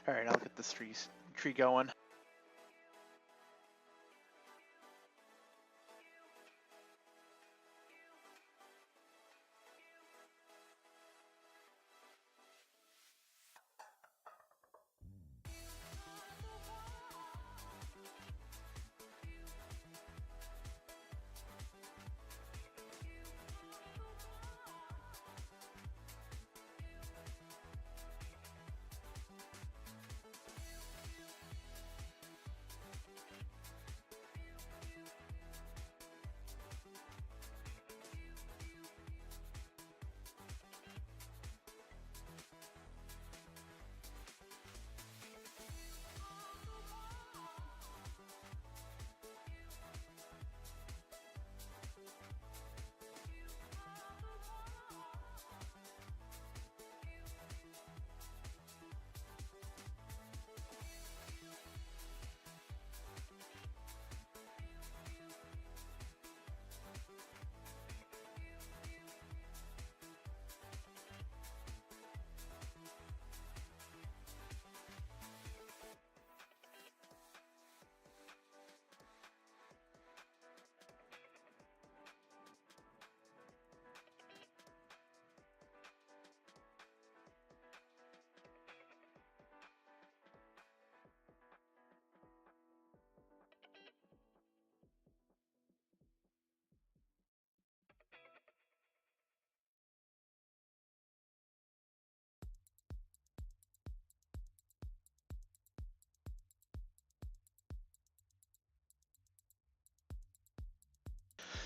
Alright, I'll get this tree going.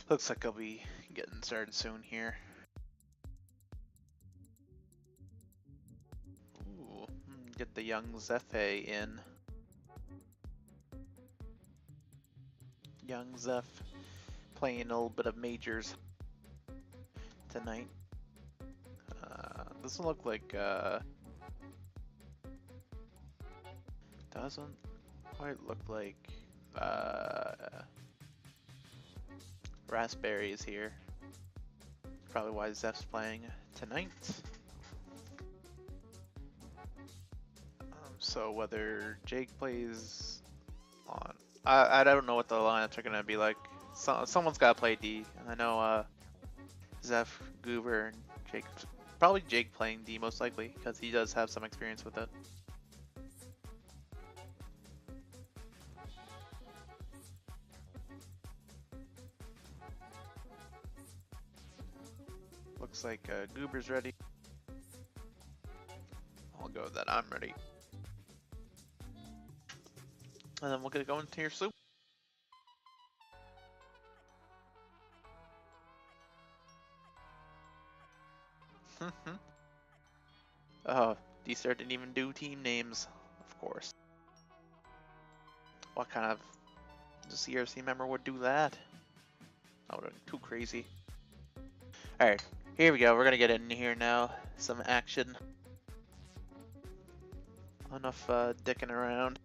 Looks like I'll be getting started soon here. Ooh, get the young Zephe in. Young Zeph playing a little bit of majors tonight. Doesn't look like doesn't quite look like Raspberry is here. Probably why Zeph's playing tonight. So whether Jake plays on, I don't know what the lineups are gonna be like. Someone's gotta play D. I know Zeph, Goober, and Jake. Probably Jake playing D most likely because he does have some experience with it. Looks like Goober's ready. I'll go with that. I'm ready. And then we'll get it going to your soup. Oh, D-Star didn't even do team names, of course. What kind of CRC member would do that? That would have been too crazy. Alright, here we go. We're gonna get in here now. Some action. Enough dicking around.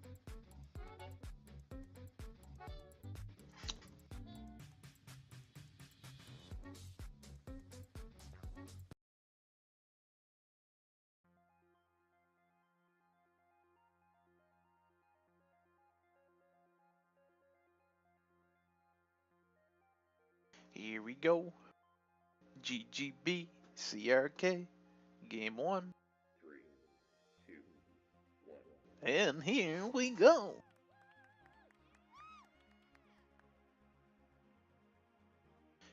Here we go. GGB, CRK, game 1. 3, 2, 1. And here we go.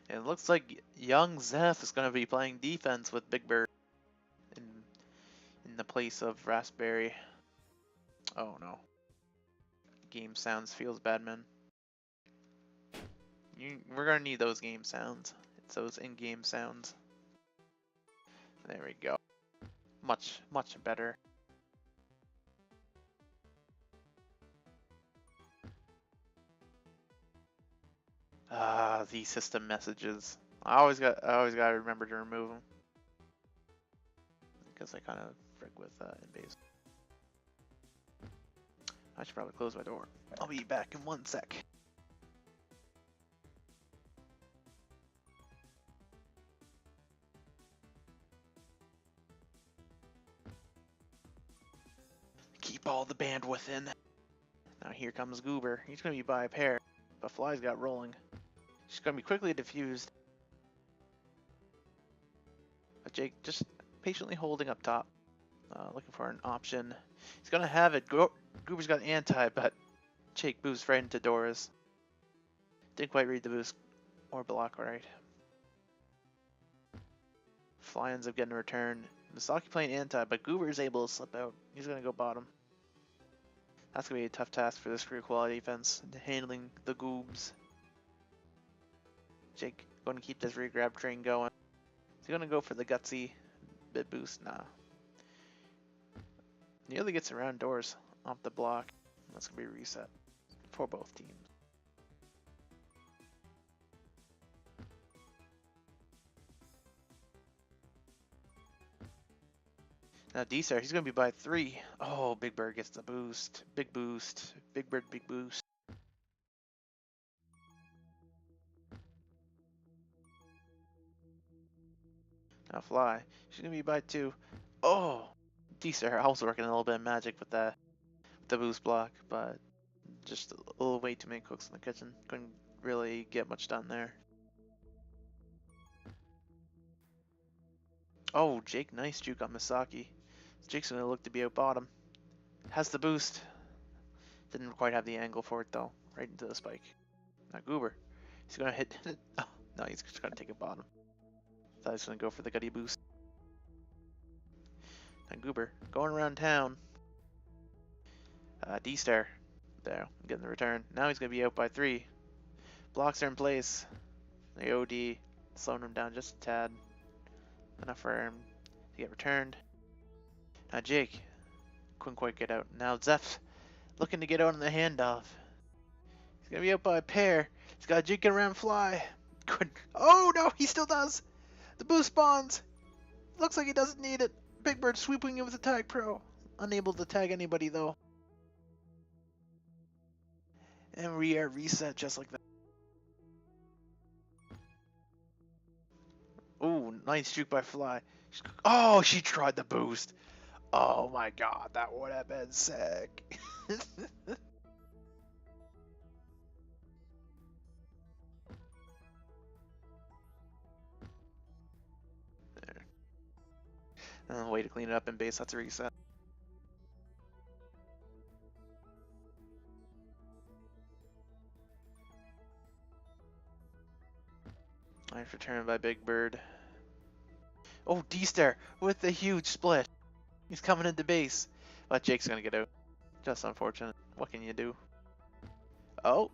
It looks like young Zeph is going to be playing defense with Big Bird in the place of Raspberry. Oh no. Game sounds feels bad, man. We're going to need those game sounds. It's those in-game sounds. There we go. Much better. These system messages. I always got to remember to remove them because I kind of frick with in-base. I should probably close my door. I'll be back in 1 sec. Keep all the bandwidth in. Now here comes Goober. He's going to be by a pair, but Fly's got rolling. She's going to be quickly diffused. But Jake just patiently holding up top, looking for an option. He's going to have it. Goober's got anti, but Jake boosts right into Dora's. Didn't quite read the boost or block right. Fly ends up getting a return. Misaki playing anti, but Goober is able to slip out. He's going to go bottom. That's going to be a tough task for this CreoKoala defense, handling the goobs. Jake going to keep this regrab train going. Is he going to go for the gutsy bit boost? Nah. Nearly gets around doors off the block. That's going to be a reset for both teams. Now D-Star, he's going to be by 3. Oh, Big Bird gets the boost. Big boost. Big Bird, big boost. Now Fly, she's going to be by 2. Oh, D-Star also working a little bit of magic with the boost block, but just a little way too many cooks in the kitchen. Couldn't really get much done there. Oh, Jake, nice juke on Misaki. Jake's going to look to be out bottom. Has the boost. Didn't quite have the angle for it though. Right into the spike. Now Goober. He's going to hit. Oh, no, he's just going to take a bottom. Thought he was going to go for the gutty boost. Now Goober going around town. D-Star. There, getting the return. Now he's going to be out by 3. Blocks are in place. The OD slowing him down just a tad. Enough for him to get returned. Now Jake couldn't quite get out. Now Zeph looking to get out on the handoff. He's gonna be out by a pair. He's got Jake around Fly. Oh no, he still does. The boost spawns. Looks like he doesn't need it. Big Bird sweeping it with the tag pro. Unable to tag anybody though. And we are reset just like that. Ooh, nice juke by Fly. Oh, she tried the boost. Oh my god, that would have been sick. There. Way to clean it up in base, that's a reset. Nice return by Big Bird. Oh, D-Star with the huge split. He's coming into base. But Jake's gonna get out. Just unfortunate. What can you do? Oh.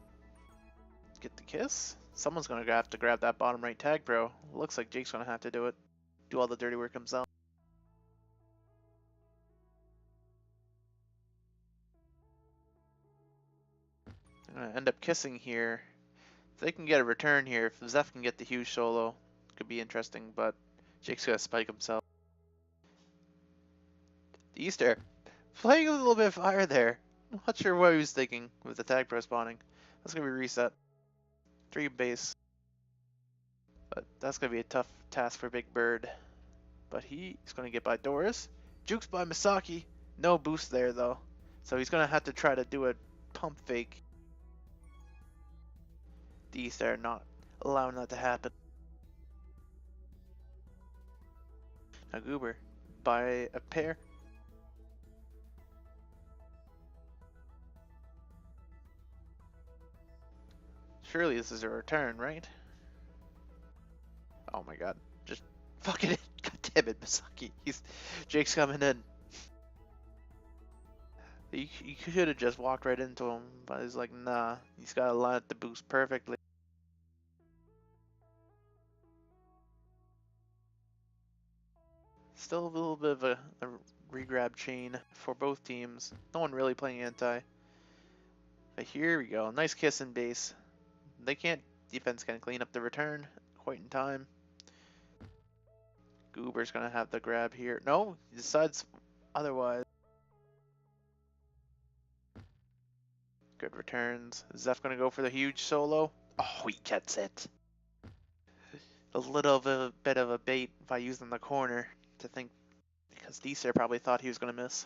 Get the kiss? Someone's gonna have to grab that bottom right tag, bro. Looks like Jake's gonna have to do it. Do all the dirty work himself. I'm gonna end up kissing here. If they can get a return here, if Zeph can get the huge solo, could be interesting, but Jake's gonna spike himself. D-Star playing a little bit of fire there. Not sure what he was thinking with the tag pro spawning. That's gonna be reset. 3 base. But that's gonna be a tough task for Big Bird. But he's gonna get by Doris. Jukes by Misaki. No boost there though. So he's gonna have to try to do a pump fake. D-Star not allowing that to happen. Now Goober by a pair. Surely this is a return, right? Oh my god. Just fucking it. God damn it, Misaki. Jake's coming in. You could have just walked right into him, but he's like, nah. He's got to line up the boost perfectly. Still a little bit of a regrab chain for both teams. No one really playing anti. But here we go. Nice kiss in base. They can't. Defense can clean up the return quite in time. Goober's gonna have the grab here. No, he decides otherwise. Good returns. Zeph gonna go for the huge solo. Oh, he gets it. A little bit of a bait by using the corner to think, because D-Star probably thought he was gonna miss.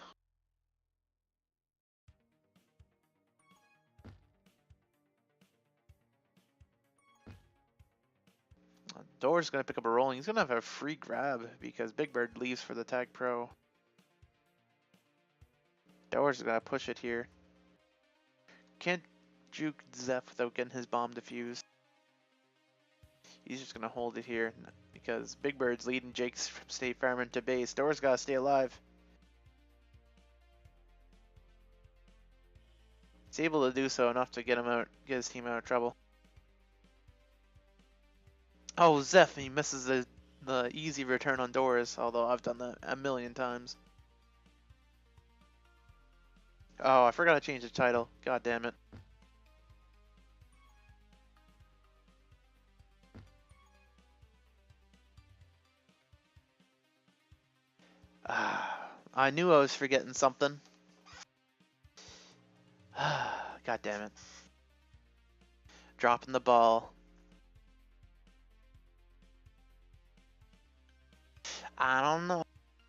Door's gonna pick up a rolling. He's gonna have a free grab because Big Bird leaves for the tag pro. Door's gonna push it here. Can't juke Zeph without getting his bomb defused. He's just gonna hold it here because Big Bird's leading Jake's from State Farm into base. Door's gotta stay alive. He's able to do so enough to get his team out of trouble. Oh, Zeph, he misses the easy return on Doors, although I've done that a million times. Oh, I forgot to change the title. God damn it. I knew I was forgetting something. God damn it. Dropping the ball. I don't know.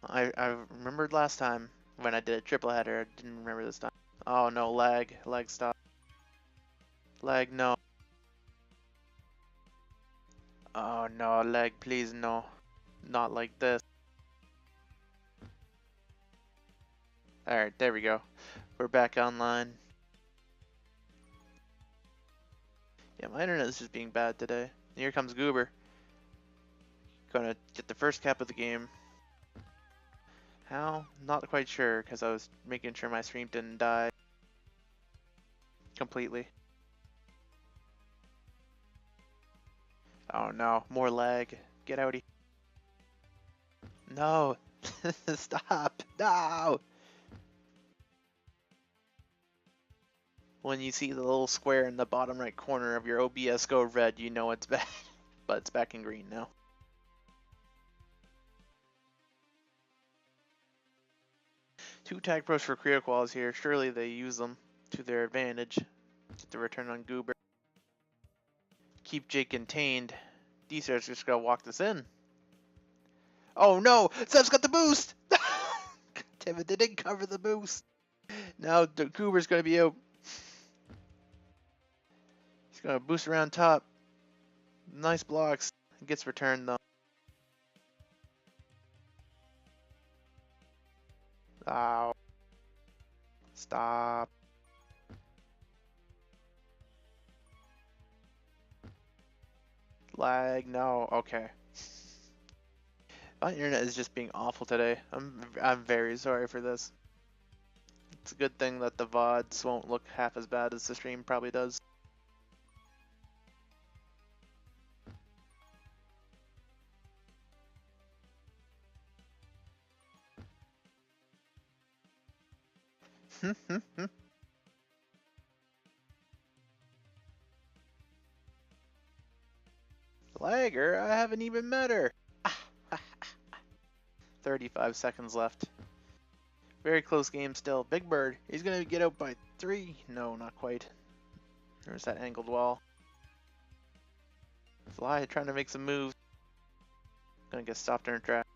I remembered last time when I did a triple header. I didn't remember this time. Oh no, lag. Lag stop. Lag no. Oh no, lag please no. Not like this. Alright, there we go. We're back online. Yeah, my internet is just being bad today. Here comes Goober. Gonna get the first cap of the game. How? Not quite sure, because I was making sure my stream didn't die completely. Oh no, more lag. Get outie. No! Stop! No! When you see the little square in the bottom right corner of your OBS go red, you know it's bad. But it's back in green now. Two tag pros for CreoKoalas here. Surely they use them to their advantage. Get the return on Goober. Keep Jake contained. D-Sar's just gonna walk this in. Oh no! Zeph's got the boost! God damn it, they didn't cover the boost. Now the Goober's gonna be out. He's gonna boost around top. Nice blocks. Gets returned though. Ow. Stop. Lag, no. Okay. My internet is just being awful today. I'm very sorry for this. It's a good thing that the VODs won't look half as bad as the stream probably does. Lagger, I haven't even met her. 35 seconds left. Very close game still. Big Bird, he's gonna get out by 3. No, not quite. There's that angled wall. Fly trying to make some moves. Gonna get stopped in her track.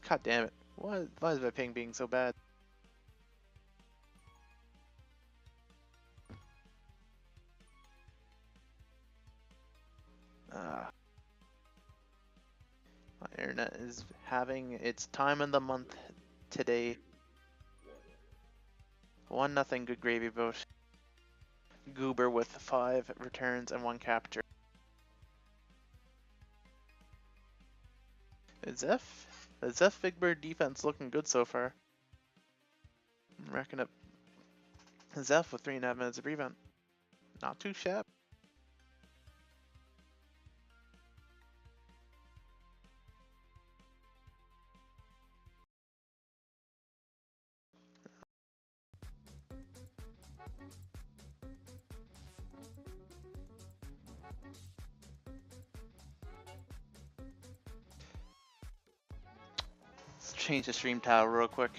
God damn it. Why is my ping being so bad? My internet is having its time of the month today. 1-0 good gravy boat. Goober with 5 returns and 1 capture. The Zeph Big Bird defense looking good so far. I'm racking up Zeph with 3.5 minutes of prevent. Not too shabby. Let's change the stream tile real quick.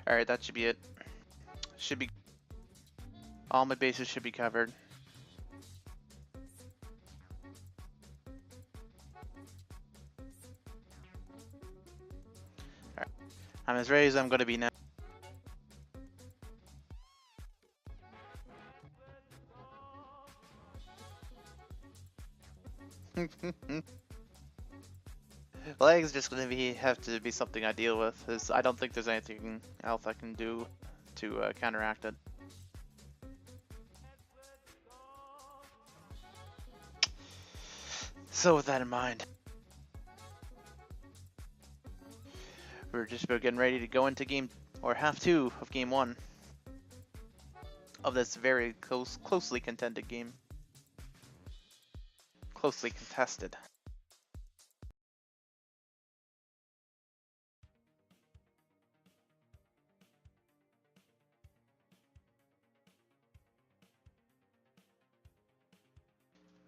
Alright, that should be it. Should be all my bases should be covered. Alright. I'm as ready as I'm gonna be now. Leg's just gonna have to be something I deal with, because I don't think there's anything else I can do to counteract it. So with that in mind, we're just about getting ready to go into half two of game one of this very closely contended game. Closely contested.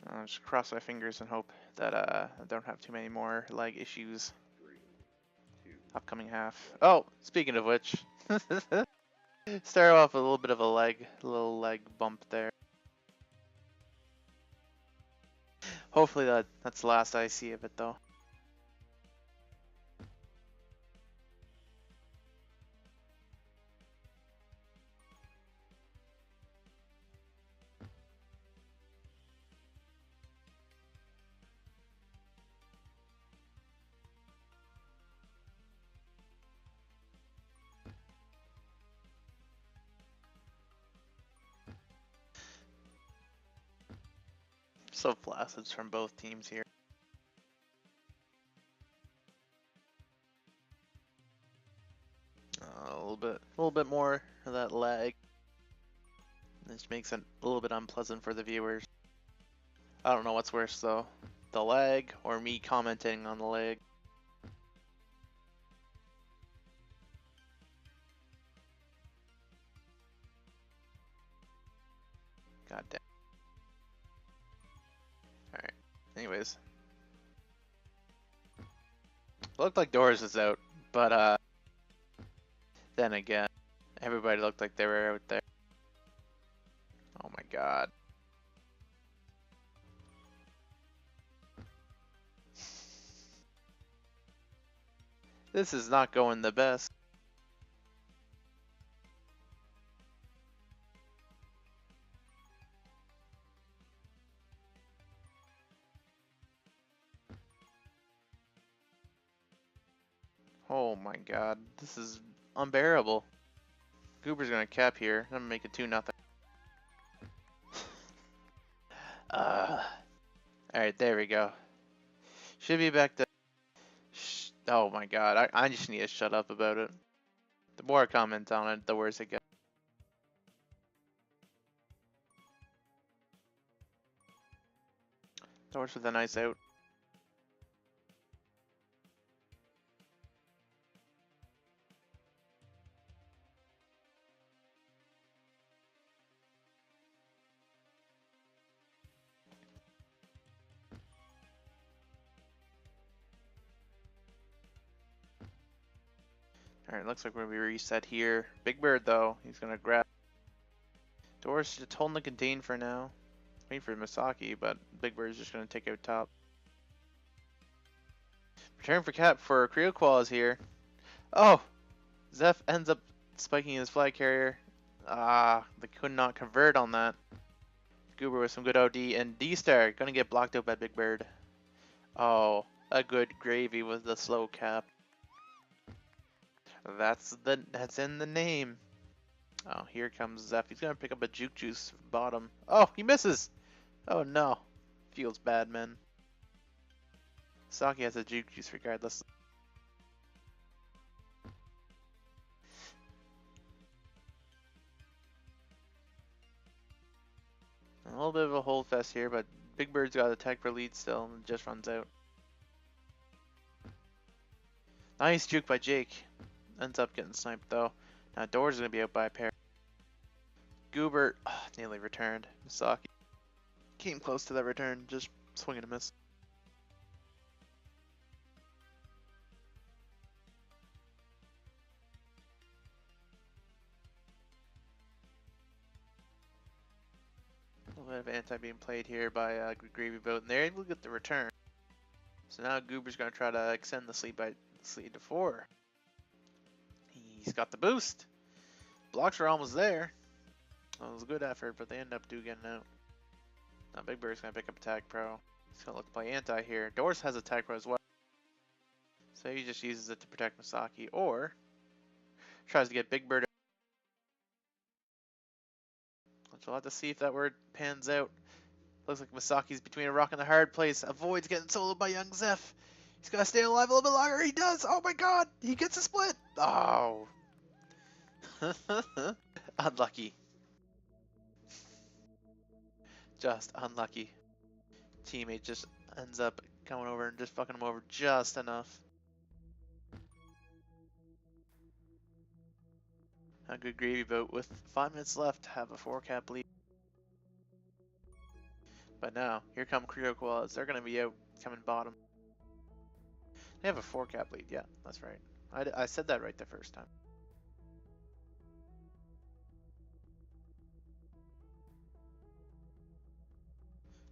I'll just cross my fingers and hope that I don't have too many more leg issues. Upcoming half. Oh, speaking of which, start off with a little bit of a little leg bump there. Hopefully that's the last I see of it though. So flaccid from both teams here. A little bit more of that lag. This makes it a little bit unpleasant for the viewers. I don't know what's worse though, the lag or me commenting on the lag. God damn. Alright. Anyways. Looked like Doors was out, but then again, everybody looked like they were out there. Oh my god. This is not going the best. Oh my god, this is unbearable. Goober's gonna cap here. I'm gonna make it 2-0. Alright, there we go. Should be back to. Oh my god, I just need to shut up about it. The more I comment on it, the worse it gets. Doors with a nice out. Alright, looks like we're gonna be reset here. Big Bird though, he's gonna grab. Doors just holding the contain for now. Waiting for Misaki, but Big Bird's just gonna take out top. Return for cap for CreoKoalas here. Oh! Zeph ends up spiking his flag carrier. They could not convert on that. Goober with some good OD, and D-Star gonna get blocked out by Big Bird. Oh, a good gravy with the slow cap. That's in the name. Oh, here comes Zeph. He's gonna pick up a Juke Juice bottom. Oh, he misses! Oh no. Feels bad, man. Saki has a Juke Juice regardless. A little bit of a hold fest here, but Big Bird's got a tech for lead still and just runs out. Nice juke by Jake. Ends up getting sniped though. Now Door's gonna be out by a pair. Goober nearly returned. Misaki came close to that return, just swing and a miss. little bit of anti being played here by Gravy Boat, and they're able to get the return. So now Goober's going to try to extend the lead to 4. He's got the boost. Blocks are almost there. That was a good effort, but they end up getting out. Now Big Bird's going to pick up Attack Pro. He's going to look to play anti here. Doors has Attack Pro as well. So he just uses it to protect Misaki, or tries to get Big Bird. We'll have to see if that word pans out. Looks like Misaki's between a rock and a hard place. Avoids getting soloed by young Zeph. He's got to stay alive a little bit longer. He does. Oh my god. He gets a split. Oh. Unlucky. Just unlucky. Teammate just ends up coming over and just fucking him over just enough. A good Gravy Boat with 5 minutes left to have a 4-cap lead. But now, here come CreoKoalas. They're going to be out coming bottom. They have a 4-cap lead. Yeah, that's right. I said that right the first time.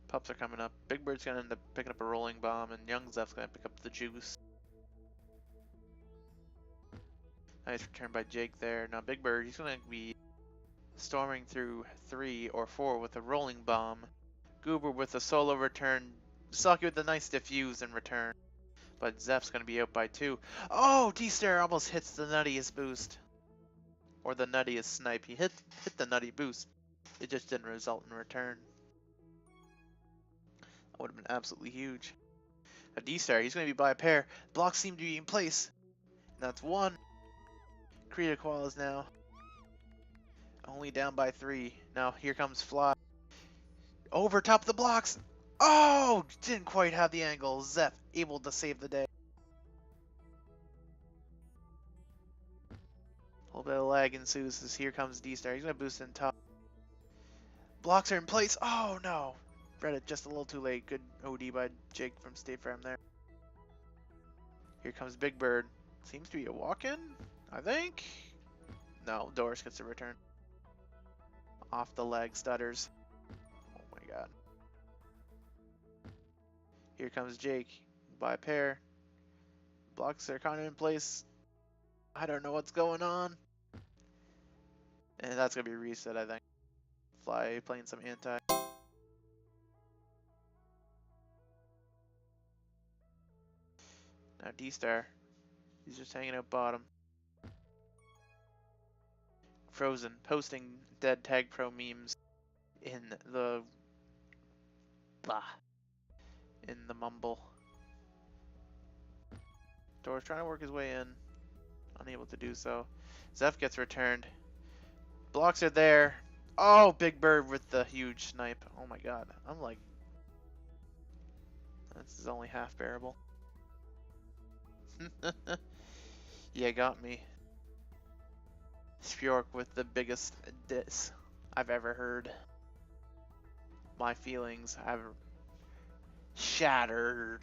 Pups are coming up. Big Bird's going to end up picking up a rolling bomb, and Young Zeph's going to pick up the juice. Nice return by Jake there. Now Big Bird, he's going to be storming through 3 or 4 with a rolling bomb. Goober with a solo return. Misaki with a nice diffuse in return. But Zeph's going to be out by 2. Oh, T-Star almost hits the nuttiest boost. Or the nuttiest snipe. He hit the nutty boost. It just didn't result in return. That would have been absolutely huge. A D-Star, he's going to be by a pair. Blocks seem to be in place. And that's 1. CreoKoalas now. Only down by 3. Now here comes Fly. Over top of the blocks. Oh! Didn't quite have the angle. Zeph able to save the day. A little bit of lag ensues as here comes D-Star. He's going to boost in top. Blocks are in place. Oh no! Read it just a little too late. Good OD by Jake from State Farm there. Here comes Big Bird. Seems to be a walk-in, I think. No, Doris gets a return. Off the leg stutters. Oh my god. Here comes Jake. By a pair. Blocks are kind of in place. I don't know what's going on. And that's going to be a reset, I think. Fly playing some anti. Now D-Star. He's just hanging out bottom. Frozen posting dead tag pro memes in the mumble. Door's trying to work his way in, unable to do so. Zeph gets returned. Blocks are there. Oh, Big Bird with the huge snipe. Oh my god. I'm like, this is only half bearable. Yeah, got me. Spjork with the biggest diss I've ever heard. My feelings have shattered.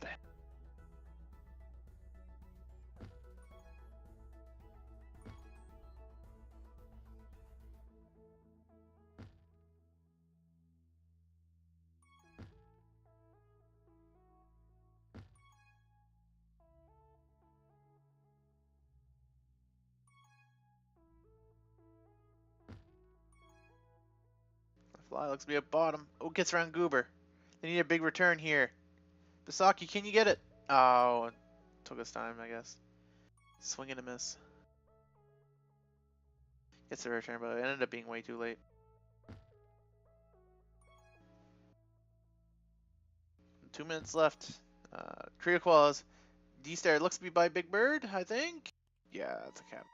Fly looks to be at bottom. Oh, gets around Goober. They need a big return here. Misaki, can you get it? Oh, it took us time, I guess. Swing and a miss. Gets the return, but it ended up being way too late. Two minutes left. CreoKoalas. D-Star looks to be by Big Bird, I think. Yeah, that's a cap.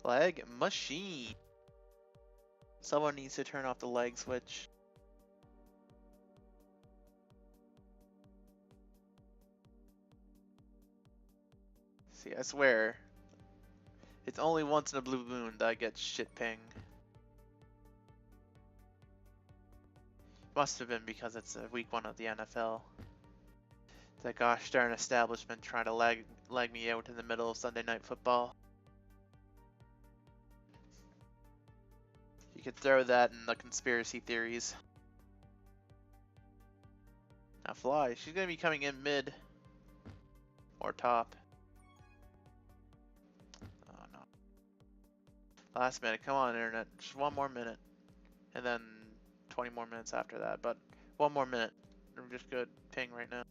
Leg machine. Someone needs to turn off the leg switch. See, I swear, it's only once in a blue moon that I get shit ping. Must have been because it's week 1 of the NFL. That gosh darn establishment trying to lag me out in the middle of Sunday Night Football. You could throw that in the conspiracy theories. Now Fly, she's gonna be coming in mid or top. Oh no. Last minute, come on internet, just one more minute. And then 20 more minutes after that, but one more minute. I'm just good ping right now.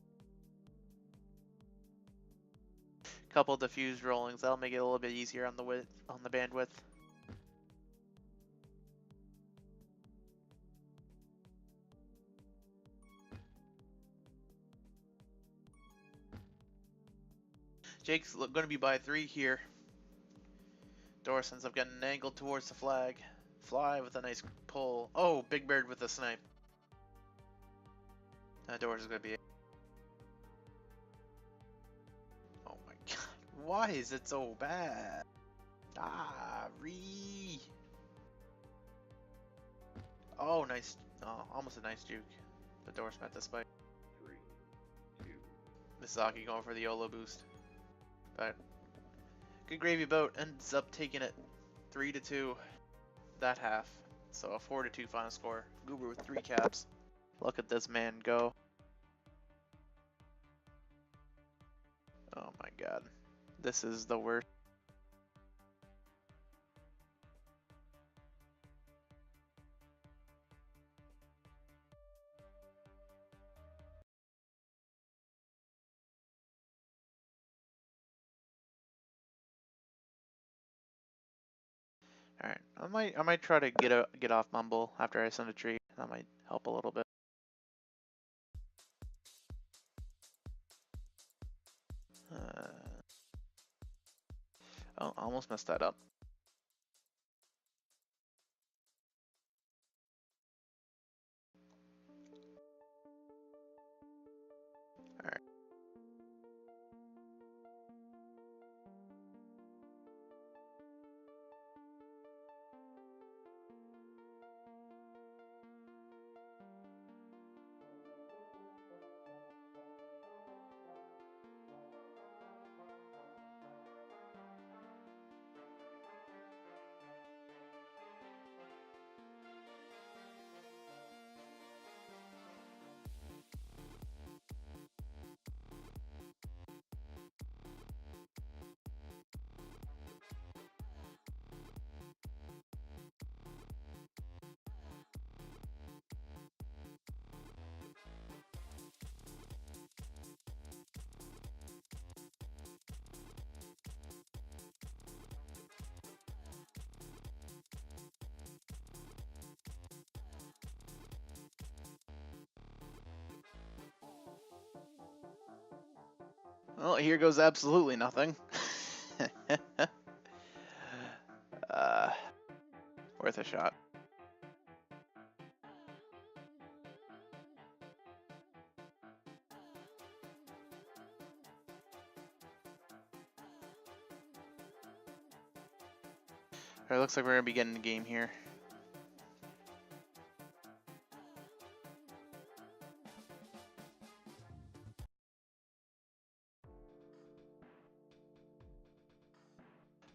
Couple diffused rollings, that'll make it a little bit easier on the bandwidth. Jake's going to be by 3 here. Doris ends up getting an angle towards the flag. Fly with a nice pull. Oh, Big Bird with a snipe. Doris is going to be... Oh my god. Why is it so bad? Ah, Oh, nice. Oh, almost a nice juke. But Doris met the spike. 3, 2. Misaki going for the YOLO boost. But good gravy boat ends up taking it 3-2 that half. So a 4-2 final score. Goober with 3 caps. Look at this man go. Oh my god. This is the worst. Alright, I might try to get off Mumble after I send a tree. That might help a little bit. Oh, almost messed that up. Alright. Well, here goes absolutely nothing. uh, Worth a shot. Alright, looks like we're gonna be getting the game here.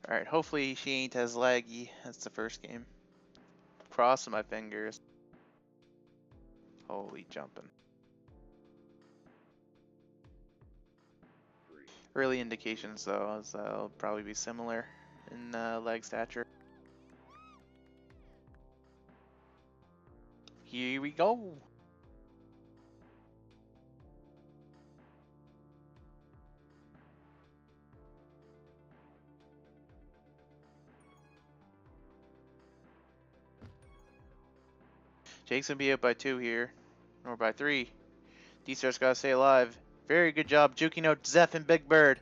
Alright, hopefully she ain't as laggy as the first game. Crossing my fingers. Holy jumping. Early indications though, is that'll probably be similar in leg stature. Here we go. Jake's gonna be up by 2 here, or by 3. D-Star's gotta stay alive. Very good job juking out Zeph and Big Bird.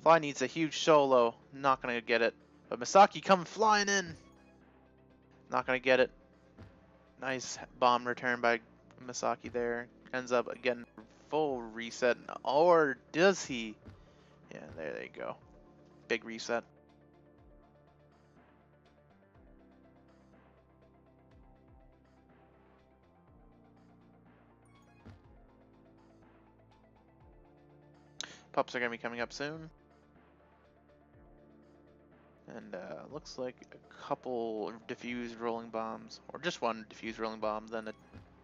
Fly needs a huge solo. Not gonna get it. But Misaki coming flying in. Not gonna get it. Nice bomb return by Misaki there. Ends up getting full reset. Or does he? Yeah, there they go. Big reset. Pups are gonna be coming up soon. And looks like a couple diffused rolling bombs, or just one diffused rolling bomb. Then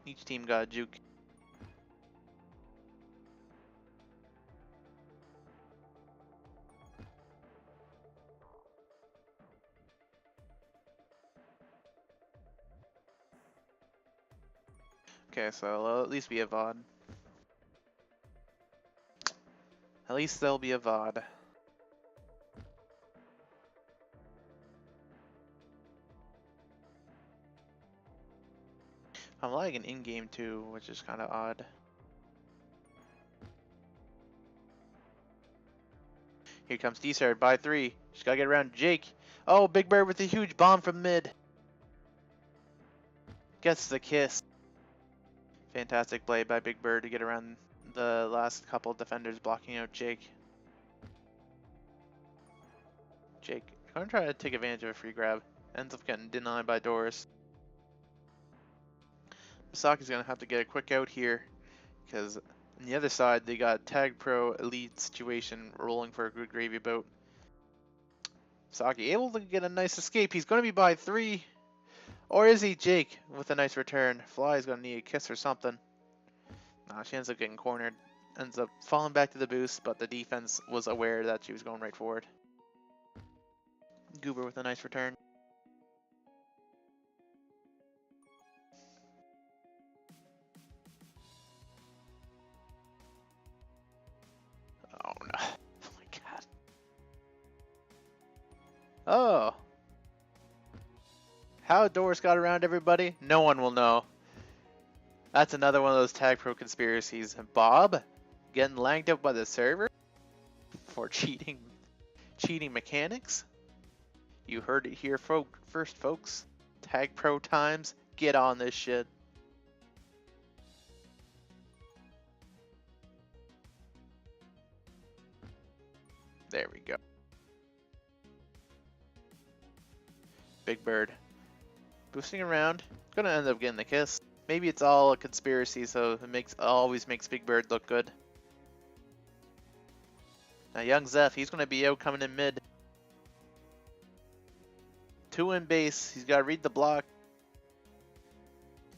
each team got a juke. Okay, so at least be a VOD. At least there'll be a VOD. I'm lagging in-game too, which is kind of odd. Here comes D-Star by 3. Just gotta get around Jake. Oh, Big Bird with a huge bomb from mid. Gets the kiss. Fantastic play by Big Bird to get around the last couple defenders blocking out Jake. Jake gonna try to take advantage of a free grab. Ends up getting denied by Doris. Misaki's gonna have to get a quick out here, because on the other side they got Tag Pro Elite situation rolling for a good gravy boat. Misaki able to get a nice escape. He's gonna be by 3. Or is he? Jake with a nice return. Fly's gonna need a kiss or something. Nah, she ends up getting cornered. Ends up falling back to the boost, but the defense was aware that she was going right forward. Goober with a nice return. Oh no. Oh my god. Oh. How Doris got around everybody, no one will know. That's another one of those Tag Pro conspiracies. Bob getting lagged out by the server for cheating mechanics. You heard it here first, folks. Tag Pro times, get on this shit. There we go. Big Bird boosting around. Gonna end up getting the kiss. Maybe it's all a conspiracy, so it always makes Big Bird look good. Now young Zeph, he's gonna be out coming in mid. 2 in base. He's gotta read the block.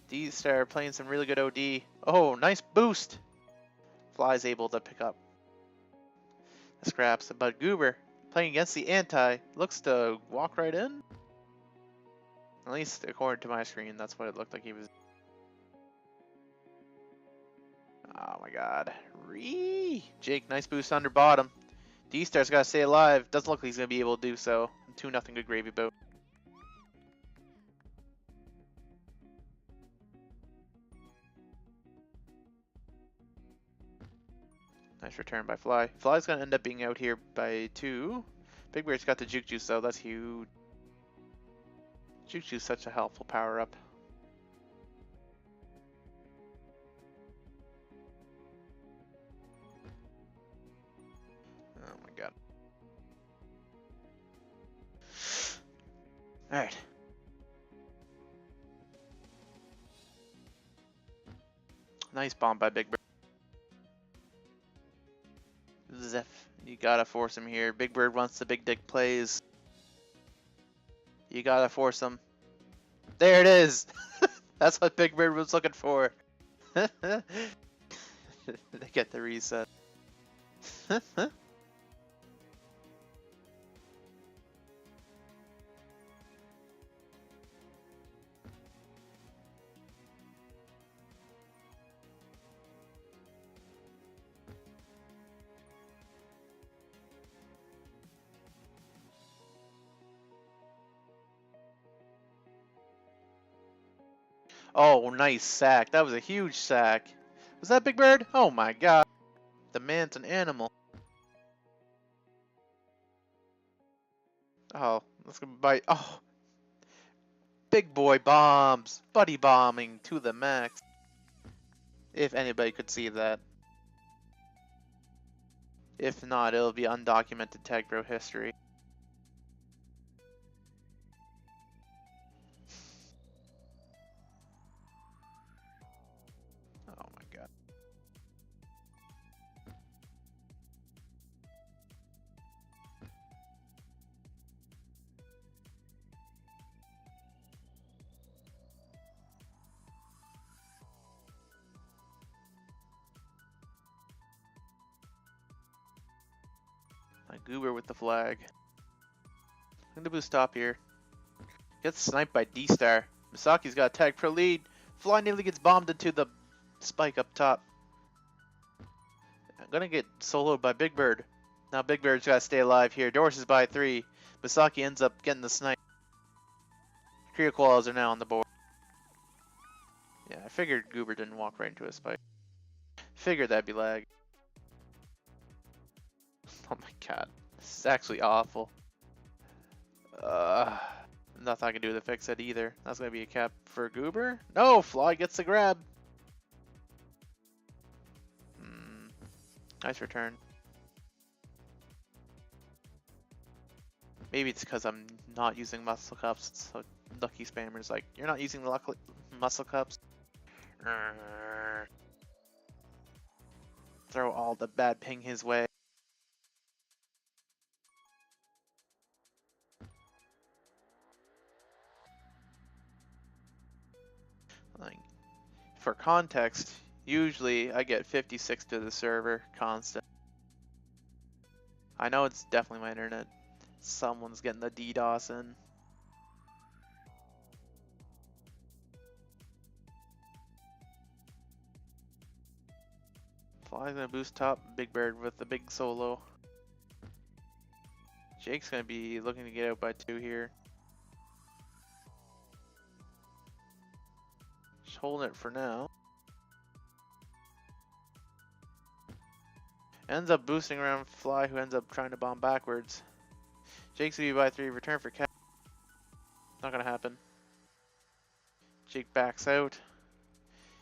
D-Star playing some really good OD. Oh, nice boost. Fly's able to pick up the scraps, but Goober playing against the anti looks to walk right in. At least according to my screen, that's what it looked like he was. Oh my god. Jake, nice boost under bottom. D-Star's gotta stay alive. Doesn't look like he's gonna be able to do so. 2-0 good gravy boat. Nice return by Fly. Fly's gonna end up being out here by 2. Big Bird's got the Juke Juice though, that's huge. Juke Juice such a helpful power up. Oh my god. Alright. Nice bomb by Big Bird. Zeph, you gotta force him here. Big Bird wants the big dick plays. You gotta force him. There it is! That's what Big Bird was looking for. They get the reset. Oh, nice sack. That was a huge sack. Was that Big Bird? Oh my god. The man's an animal. Oh, let's go bite. Oh. Big boy bombs. Buddy bombing to the max. If anybody could see that. If not, it'll be undocumented Tag Bro history. Oh my god. Goober with the flag. I'm gonna boost stop here. Gets sniped by D-Star. Misaki's got a tag pro lead. Fly nearly gets bombed into the spike up top. I'm gonna get soloed by Big Bird. Now Big Bird's gotta stay alive here. Doris is by 3. Misaki ends up getting the snipe. CreoKoalas are now on the board. Yeah, I figured Goober didn't walk right into a spike. Figured that'd be lag. Oh my god. This is actually awful. Nothing I can do to fix it either. That's gonna be a cap for Goober. No, Fly gets the grab. Nice return. Maybe it's because I'm not using muscle cups. So lucky spammers like, you're not using the muscle cups. Throw all the bad ping his way. Like, for context, usually I get 56 to the server constant. I know it's definitely my internet. Someone's getting the DDoS in. Fly's gonna boost top, Big Bird with the big solo. Jake's gonna be looking to get out by 2 here. Just holding it for now. Ends up boosting around Fly, who ends up trying to bomb backwards. Jake's gonna be by 3, return for cap. Not gonna happen. Jake backs out.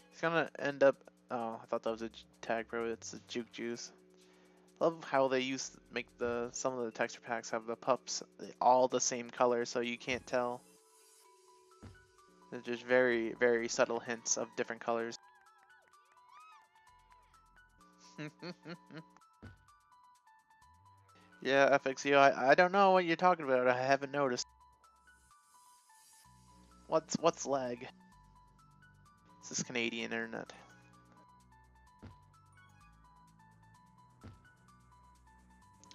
He's gonna end up. Oh, I thought that was a tag pro. It's a juke juice. Love how they make some of the texture packs have the pups all the same color, so you can't tell. They're just very, very subtle hints of different colors. Yeah, FXU, I don't know what you're talking about. I haven't noticed. What's lag? It's this Canadian internet.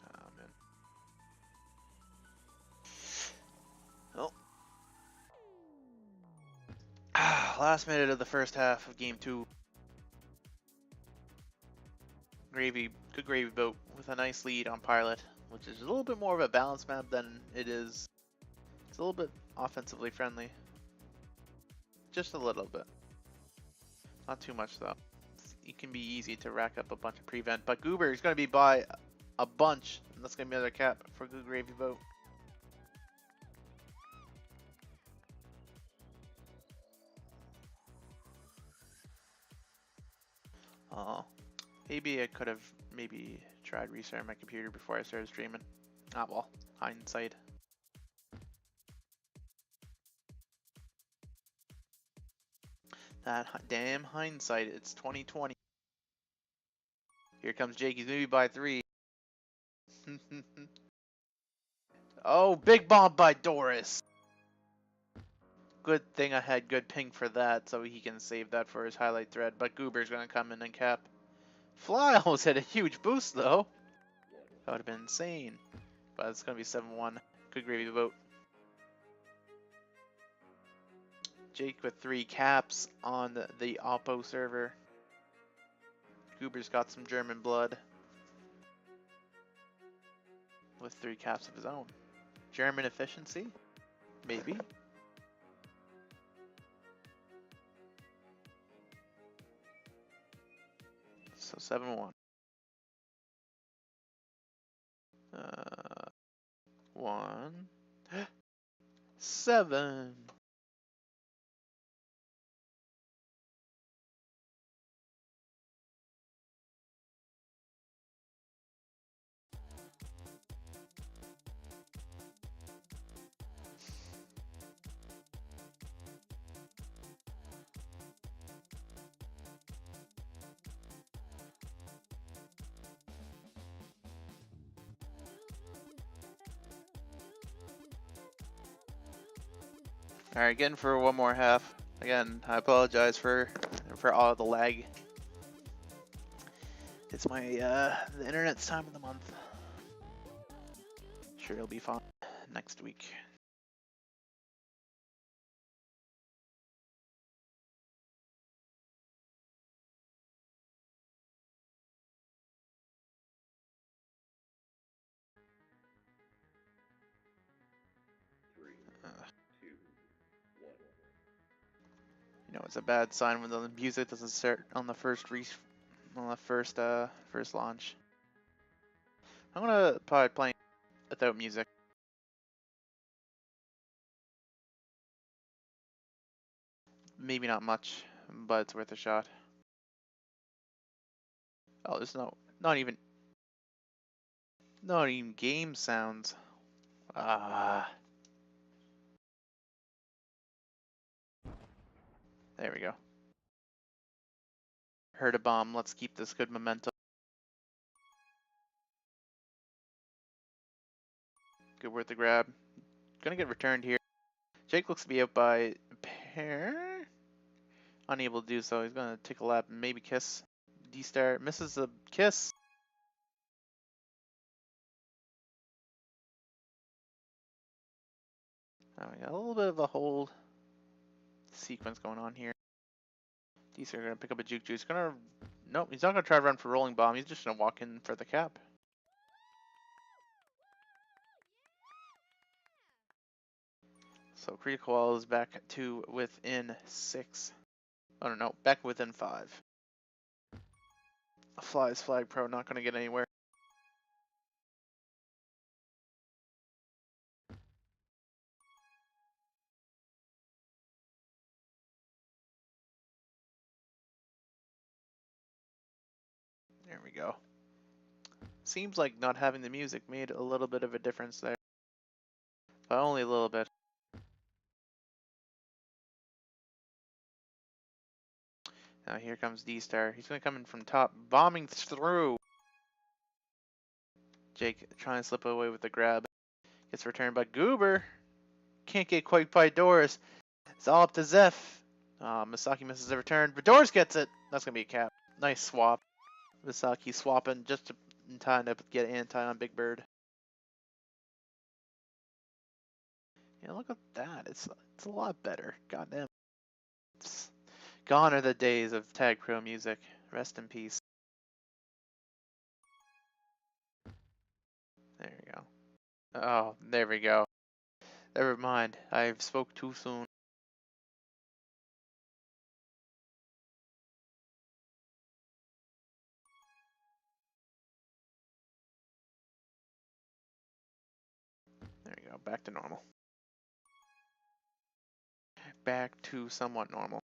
Oh man. Oh. Last minute of the first half of game 2. Good gravy boat with a nice lead on Pilot, which is a little bit more of a balanced map than it is. It's a little bit offensively friendly. Just a little bit. Not too much though. It can be easy to rack up a bunch of prevent, but Goober is going to be by a bunch, and that's going to be another cap for Good Gravy Boat. Maybe I could have tried restarting my computer before I started streaming. Ah well, hindsight. That damn hindsight, it's 2020. Here comes Jake, he's maybe by 3. Oh, big bomb by Doris. Good thing I had good ping for that, so he can save that for his highlight thread. But Goober's gonna come in and cap. Fly almost had a huge boost though. That would have been insane. But it's gonna be 7-1. Good gravy boat. Jake with 3 caps on the Oppo server. Goober's got some German blood. With 3 caps of his own. German efficiency? Maybe. So 7-1. 1 7. Alright, again for one more half. Again, I apologize for all the lag. It's my the internet's time of the month. Sure, it'll be fun next week. Three, Uh, two, one. you know, it's a bad sign when the music doesn't start on the first launch. I'm gonna probably play without music. Maybe not much, but it's worth a shot. Oh, there's not even game sounds. Ah, there we go. Heard a bomb. Let's keep this good momentum. Good worth the grab. Gonna get returned here. Jake looks to be out by a pair. Unable to do so. He's gonna take a lap and maybe kiss. D-Star misses the kiss. Now we got a little bit of a hold sequence going on here. D-Star gonna pick up a juke juice. Nope, he's not gonna try to run for rolling bomb. He's just gonna walk in for the cap. So CreoKoalas is back to within 6. Oh no, back within 5. Flies Flag Pro not gonna get anywhere. There we go. Seems like not having the music made a little bit of a difference there. But only a little bit. Now here comes D-Star. He's going to come in from top, bombing through. Jake trying to slip away with the grab. Gets returned by Goober. Can't get quite by Doris. It's all up to Zeph. Misaki misses the return, but Doris gets it. That's going to be a cap. Nice swap. Misaki swapping just in time to get anti on Big Bird. Yeah, look at that. It's a lot better. Goddamn. Gone are the days of Tag Pro music. Rest in peace. There we go. Oh, there we go. Never mind. I spoke too soon. There we go. Back to normal. Back to somewhat normal.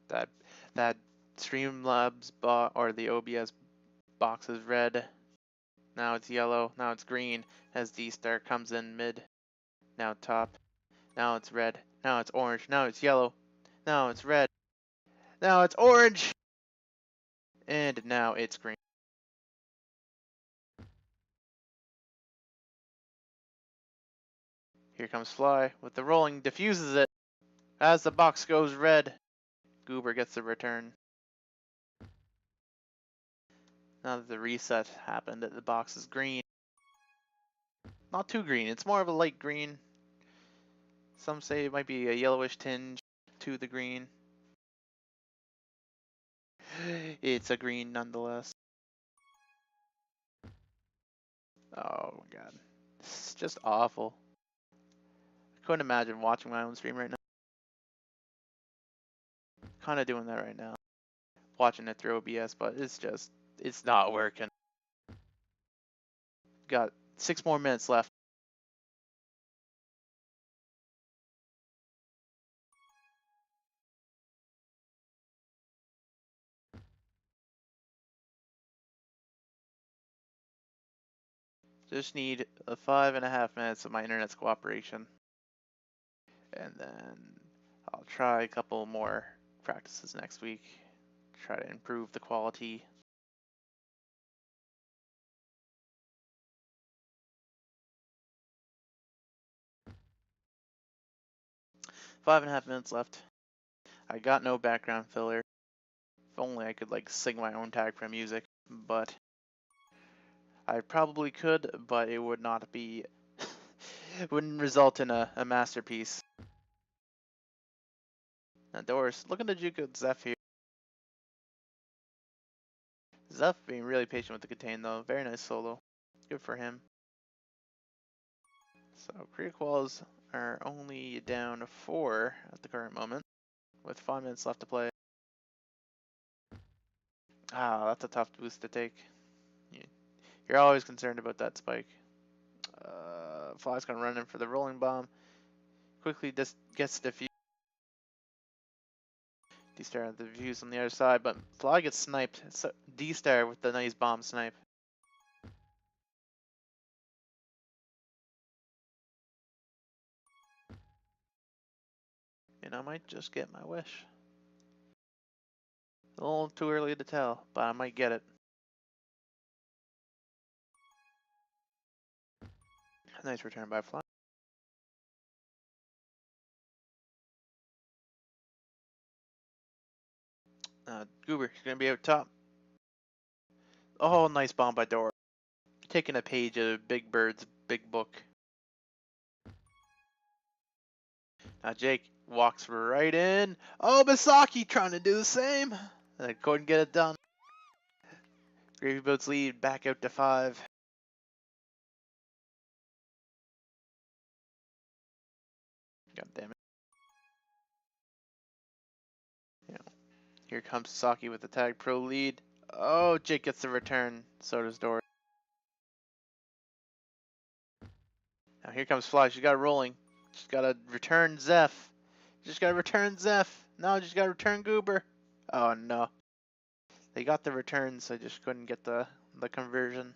That that Streamlabs or the OBS box is red. Now it's yellow. Now it's green. As D-Star comes in mid. Now top. Now it's red. Now it's orange. Now it's yellow. Now it's red. Now it's orange. And now it's green. Here comes Fly with the rolling, diffuses it. As the box goes red, Goober gets the return. Now that the reset happened, the box is green. Not too green, it's more of a light green. Some say it might be a yellowish tinge to the green. It's a green nonetheless. Oh my god. It's just awful. I couldn't imagine watching my own stream right now. Kinda doing that right now. Watching it through OBS, but it's not working. Got 6 more minutes left. Just need 5.5 minutes of my internet's cooperation. And then I'll try a couple more practices next week. Try to improve the quality. Five and a half minutes left. I got no background filler. If only I could like sing my own tag for music, but I probably could, but it would not be, wouldn't result in a masterpiece. Now Doris, looking to juke out Zeph here. Zeph being really patient with the contain though. Very nice solo. Good for him. So CreoKoalas are only down 4 at the current moment, with 5 minutes left to play. Ah, that's a tough boost to take. You're always concerned about that spike. Fly's gonna run in for the rolling bomb. Quickly just gets defused. D-Star at the views on the other side, but Fly gets sniped. So D-Star with the nice bomb snipe. And I might just get my wish. A little too early to tell, but I might get it. Nice return by Fly. Goober, he's gonna be out top. Oh, nice bomb by Dora. Taking a page out of Big Bird's big book. Now Jake walks right in. Oh, Misaki trying to do the same. Couldn't get it done. Gravy Boat's lead back out to 5. God damn it. Yeah. Here comes Saki with the tag pro lead. Oh, Jake gets the return. So does Dory. Now here comes Fly. She's got it rolling. She's got to return Zeph. Just got to return Zeph. No, just got to return Goober. Oh no. They got the return, so just couldn't get the conversion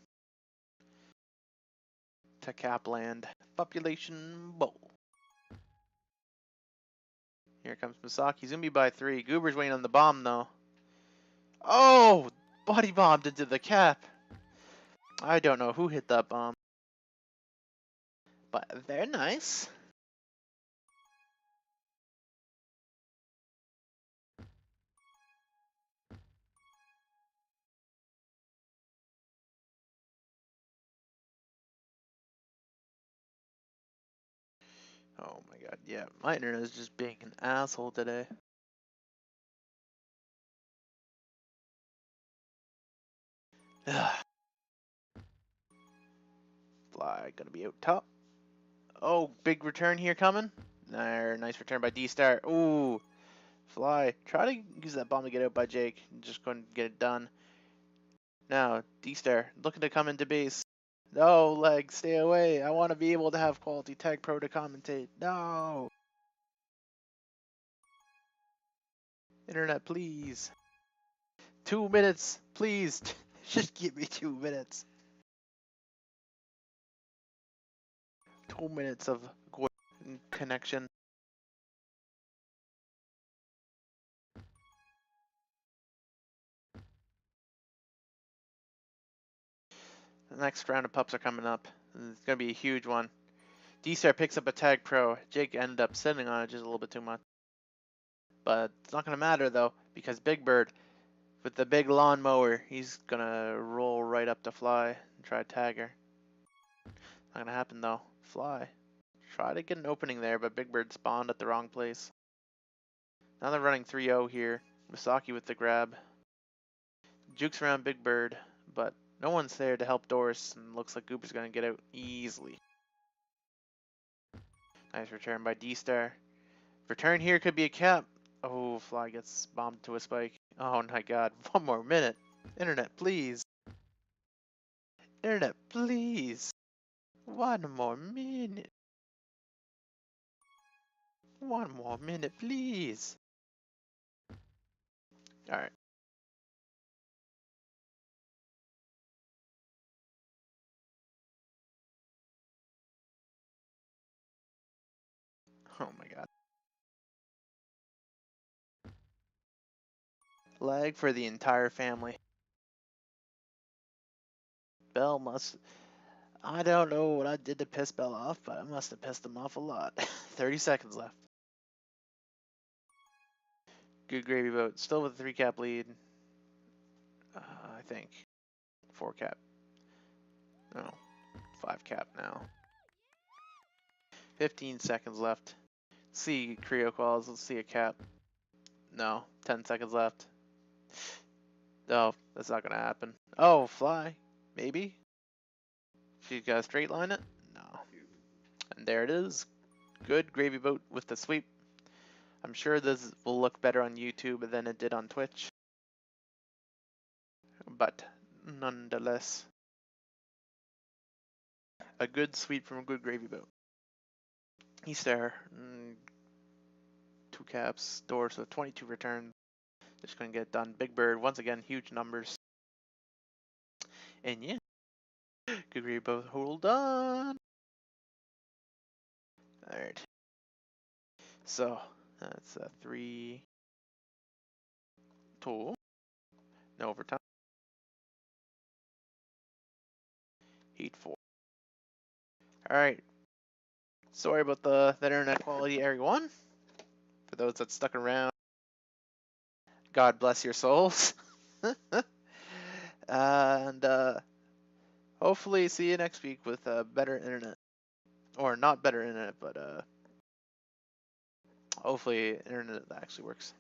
to Capland. Population Bowl. Here comes Misaki. He's gonna be by 3. Goober's waiting on the bomb though. Oh, body bombed into the cap. I don't know who hit that bomb, but they're nice. Oh my god, yeah, my internet is just being an asshole today. Fly gonna be out top. Oh, big return here coming. There, nice return by D-Star. Ooh, Fly. Try to use that bomb to get out by Jake. Just couldn't get it done. Now, D-Star looking to come into base. No, leg, stay away. I want to be able to have quality tag pro to commentate. No. Internet, please. 2 minutes, please. Just give me 2 minutes. 2 minutes of connection. The next round of pups are coming up. It's going to be a huge one. D-Star picks up a tag pro. Jake ended up sitting on it just a little bit too much. But it's not going to matter though, because Big Bird, with the big lawnmower, he's going to roll right up to Fly and try to tag her. Not going to happen though. Fly. Try to get an opening there, but Big Bird spawned at the wrong place. Now they're running 3-0 here. Misaki with the grab. Jukes around Big Bird, but no one's there to help Doris, and looks like Gooper's going to get out easily. Nice return by D-Star. Return here could be a cap. Oh, Fly gets bombed to a spike. Oh my god, 1 more minute. Internet, please. Internet, please. 1 more minute. 1 more minute, please. Alright. Oh my god. Lag for the entire family. Bell must... I don't know what I did to piss Bell off, but I must have pissed him off a lot. 30 seconds left. Good gravy boat. Still with a 3 cap lead. I think. 4 cap. Oh, 5 cap now. 15 seconds left. See CreoKoalas, let's see a cap. No, 10 seconds left. No, that's not gonna happen. Oh, fly. Maybe? She's got to straight line it? No. And there it is. Good gravy boat with the sweep. I'm sure this will look better on YouTube than it did on Twitch. But nonetheless, a good sweep from a good gravy boat. He's there. 2 caps, door, so 22 returns. Just gonna get it done. Big Bird, once again, huge numbers. And yeah, good gravy boat. Hold on. Alright. So, that's a 3 total. No overtime. Heat 4. Alright. Sorry about the internet quality, everyone. For those that stuck around, God bless your souls. And hopefully see you next week with better internet. Or not better internet, but hopefully internet that actually works.